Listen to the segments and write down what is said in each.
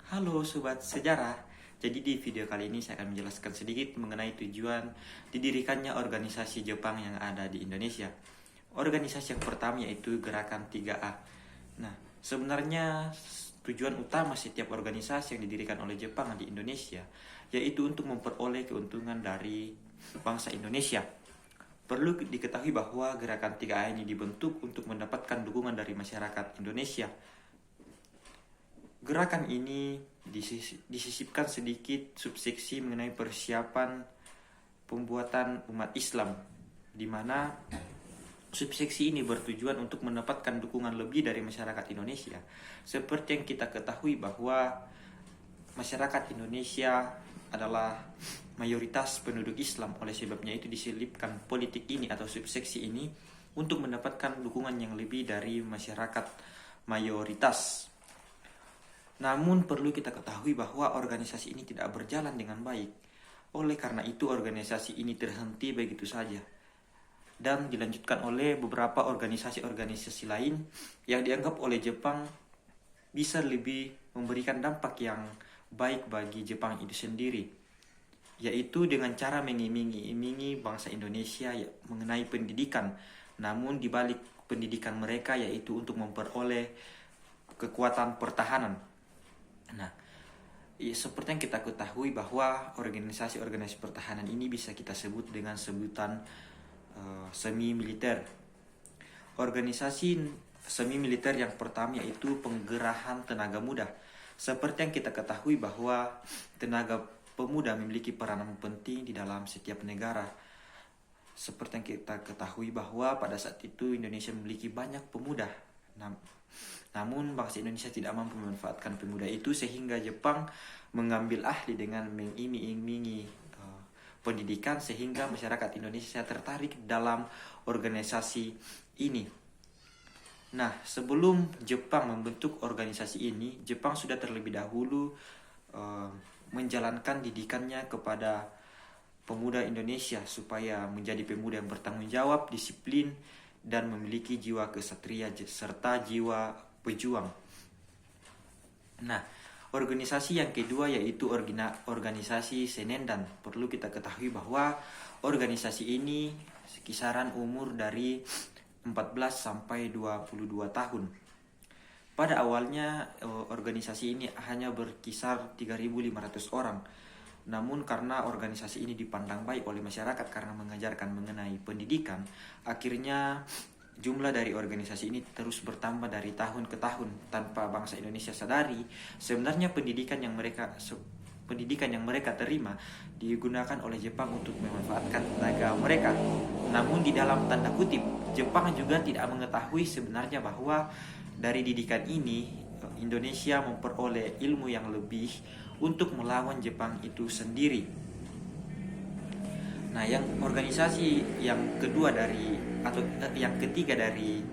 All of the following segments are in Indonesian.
Halo Sobat Sejarah, jadi di video kali ini saya akan menjelaskan sedikit mengenai tujuan didirikannya organisasi Jepang yang ada di Indonesia. Organisasi yang pertama yaitu Gerakan 3A. Nah, sebenarnya tujuan utama setiap organisasi yang didirikan oleh Jepang di Indonesia yaitu untuk memperoleh keuntungan dari bangsa Indonesia. Perlu diketahui bahwa Gerakan 3A ini dibentuk untuk mendapatkan dukungan dari masyarakat Indonesia. Gerakan ini disisipkan sedikit subseksi mengenai persiapan pembuatan umat Islam, di mana subseksi ini bertujuan untuk mendapatkan dukungan lebih dari masyarakat Indonesia. Seperti yang kita ketahui bahwa masyarakat Indonesia adalah mayoritas penduduk Islam, oleh sebabnya itu diselipkan politik ini atau subseksi ini untuk mendapatkan dukungan yang lebih dari masyarakat mayoritas. Namun perlu kita ketahui bahwa organisasi ini tidak berjalan dengan baik. Oleh karena itu organisasi ini terhenti begitu saja dan dilanjutkan oleh beberapa organisasi-organisasi lain yang dianggap oleh Jepang bisa lebih memberikan dampak yang baik bagi Jepang itu sendiri, yaitu dengan cara mengiming-imingi bangsa Indonesia mengenai pendidikan. Namun di balik pendidikan mereka yaitu untuk memperoleh kekuatan pertahanan. Nah, seperti yang kita ketahui bahwa organisasi-organisasi pertahanan ini bisa kita sebut dengan sebutan semi-militer. Organisasi semi-militer yang pertama yaitu penggerahan tenaga muda. Seperti yang kita ketahui bahwa tenaga pemuda memiliki peranan penting di dalam setiap negara. Seperti yang kita ketahui bahwa pada saat itu Indonesia memiliki banyak pemuda. Namun bangsa Indonesia tidak mampu memanfaatkan pemuda itu sehingga Jepang mengambil ahli dengan mengiming-imingi pendidikan sehingga masyarakat Indonesia tertarik dalam organisasi ini. Nah, sebelum Jepang membentuk organisasi ini, Jepang sudah terlebih dahulu menjalankan didikannya kepada pemuda Indonesia supaya menjadi pemuda yang bertanggung jawab, disiplin, dan memiliki jiwa kesatria serta jiwa pejuang. Nah, organisasi yang kedua yaitu organisasi Senendan. Perlu kita ketahui bahwa organisasi ini kisaran umur dari 14 sampai 22 tahun. Pada awalnya organisasi ini hanya berkisar 3.500 orang. Namun karena organisasi ini dipandang baik oleh masyarakat karena mengajarkan mengenai pendidikan, akhirnya jumlah dari organisasi ini terus bertambah dari tahun ke tahun tanpa bangsa Indonesia sadari. Sebenarnya pendidikan yang mereka terima digunakan oleh Jepang untuk memanfaatkan tenaga mereka. Namun di dalam tanda kutip, Jepang juga tidak mengetahui sebenarnya bahwa dari didikan ini Indonesia memperoleh ilmu yang lebih untuk melawan Jepang itu sendiri. Nah, yang organisasi yang kedua yang ketiga dari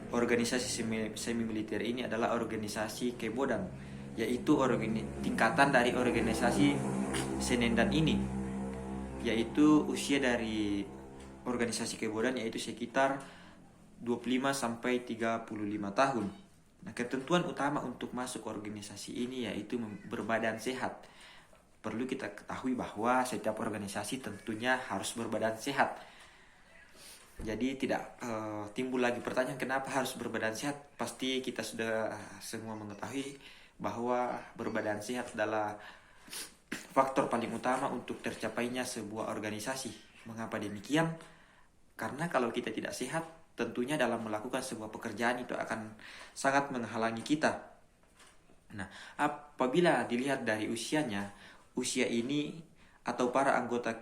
organisasi semi militer ini adalah organisasi Kebodan, yaitu tingkatan dari organisasi Senendan ini, yaitu usia dari organisasi Kebodan yaitu sekitar 25 sampai 35 tahun. Nah, ketentuan utama untuk masuk organisasi ini yaitu berbadan sehat. Perlu kita ketahui bahwa setiap organisasi tentunya harus berbadan sehat. Jadi tidak timbul lagi pertanyaan kenapa harus berbadan sehat. Pasti kita sudah semua mengetahui bahwa berbadan sehat adalah faktor paling utama untuk tercapainya sebuah organisasi. Mengapa demikian? Karena kalau kita tidak sehat, tentunya dalam melakukan sebuah pekerjaan itu akan sangat menghalangi kita. Nah, apabila dilihat dari usia ini atau para anggota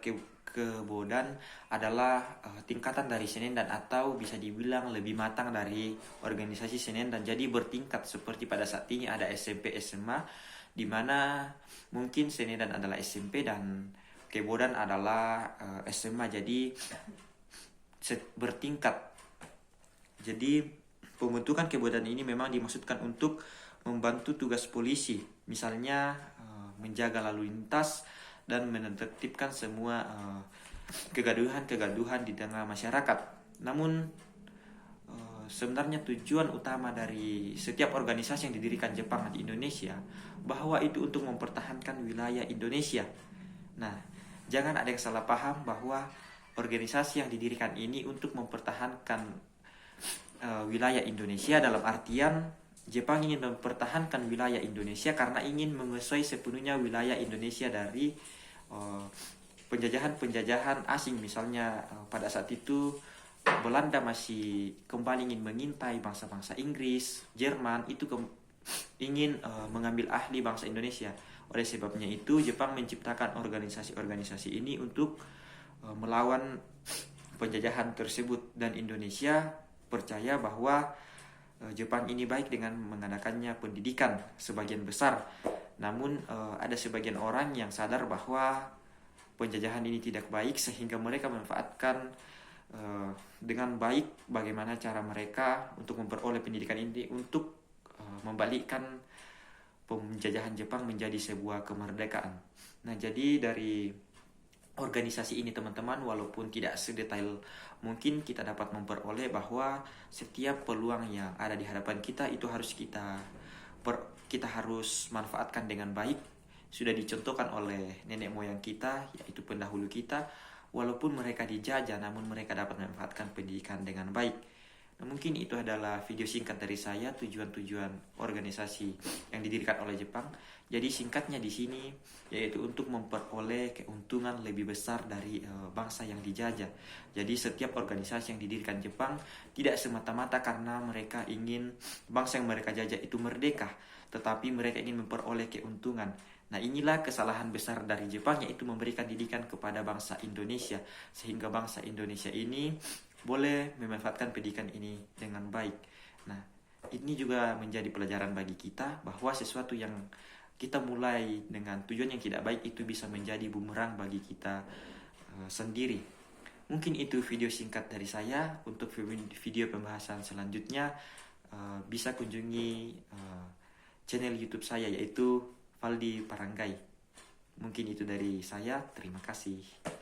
Kebodan adalah tingkatan dari Senendan atau bisa dibilang lebih matang dari organisasi Senendan. Jadi bertingkat seperti pada saat ini ada SMP, SMA, di mana mungkin Senendan adalah SMP dan Kebodan adalah SMA. Jadi bertingkat. Jadi pembentukan Kebodan ini memang dimaksudkan untuk membantu tugas polisi, misalnya menjaga lalu lintas dan menertibkan semua kegaduhan di tengah masyarakat. Namun sebenarnya tujuan utama dari setiap organisasi yang didirikan Jepang di Indonesia bahwa itu untuk mempertahankan wilayah Indonesia. Nah, jangan ada yang salah paham bahwa organisasi yang didirikan ini untuk mempertahankan wilayah Indonesia, dalam artian Jepang ingin mempertahankan wilayah Indonesia karena ingin menguasai sepenuhnya wilayah Indonesia dari penjajahan-penjajahan asing. Misalnya pada saat itu Belanda masih kembali ingin mengintai bangsa-bangsa Inggris, Jerman, itu ingin mengambil ahli bangsa Indonesia. Oleh sebabnya itu Jepang menciptakan organisasi-organisasi ini untuk melawan penjajahan tersebut, dan Indonesia percaya bahwa Jepang ini baik dengan mengadakannya pendidikan sebagian besar. Namun ada sebagian orang yang sadar bahwa penjajahan ini tidak baik, sehingga mereka memanfaatkan dengan baik bagaimana cara mereka untuk memperoleh pendidikan ini untuk membalikkan penjajahan Jepang menjadi sebuah kemerdekaan. Nah, jadi dari organisasi ini teman-teman, walaupun tidak sedetail mungkin, kita dapat memperoleh bahwa setiap peluang yang ada di hadapan kita itu harus kita harus manfaatkan dengan baik. Sudah dicontohkan oleh nenek moyang kita, yaitu pendahulu kita, walaupun mereka dijajah namun mereka dapat memanfaatkan pendidikan dengan baik. Nah, mungkin itu adalah video singkat dari saya, tujuan-tujuan organisasi yang didirikan oleh Jepang. Jadi singkatnya di sini yaitu untuk memperoleh keuntungan lebih besar dari bangsa yang dijajah. Jadi setiap organisasi yang didirikan Jepang tidak semata-mata karena mereka ingin bangsa yang mereka jajah itu merdeka, tetapi mereka ingin memperoleh keuntungan. Nah, inilah kesalahan besar dari Jepang, yaitu memberikan didikan kepada bangsa Indonesia, sehingga bangsa Indonesia ini boleh memanfaatkan pendidikan ini dengan baik. Nah, ini juga menjadi pelajaran bagi kita bahwa sesuatu yang kita mulai dengan tujuan yang tidak baik itu bisa menjadi bumerang bagi kita sendiri. Mungkin itu video singkat dari saya. Untuk video pembahasan selanjutnya bisa kunjungi channel YouTube saya, yaitu Valdi Paranggai. Mungkin itu dari saya. Terima kasih.